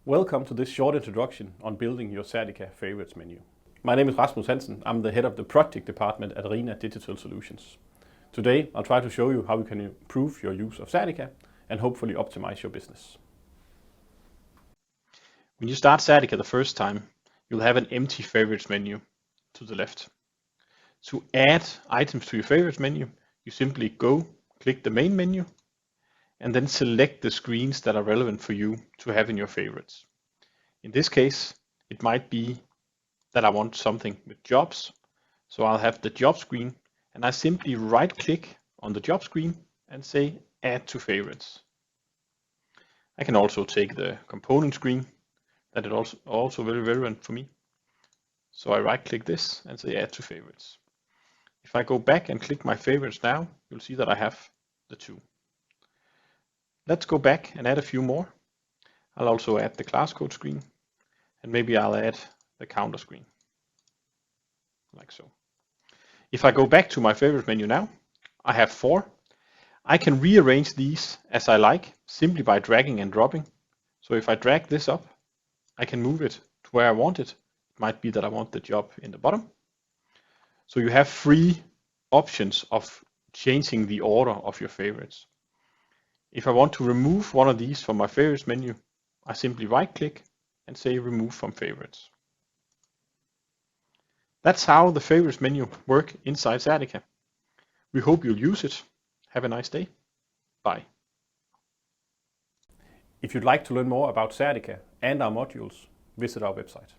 Welcome to this short introduction on building your Certica favorites menu. My name is Rasmus Hansen. I'm the head of the project department at Arena Digital Solutions. Today I'll try to show you how you can improve your use of Certica and hopefully optimize your business. When you start Certica the first time, you'll have an empty favorites menu to the left. To add items to your favorites menu, you simply click the main menu, and then select the screens that are relevant for you to have in your favorites. In this case, it might be that I want something with jobs, so I'll have the job screen, and I simply right-click on the job screen and say Add to Favorites. I can also take the component screen, that is also very relevant for me. So I right-click this and say Add to Favorites. If I go back and click my favorites now, you'll see that I have the two. Let's go back and add a few more. I'll also add the class code screen, and maybe I'll add the counter screen, like so. If I go back to my favorite menu now, I have 4. I can rearrange these as I like, simply by dragging and dropping. So if I drag this up, I can move it to where I want it. It might be that I want the job in the bottom. So you have 3 options of changing the order of your favorites. If I want to remove one of these from my favorites menu, I simply right-click and say Remove from Favorites. That's how the favorites menu works inside Certica. We hope you'll use it. Have a nice day. Bye. If you'd like to learn more about Certica and our modules, visit our website.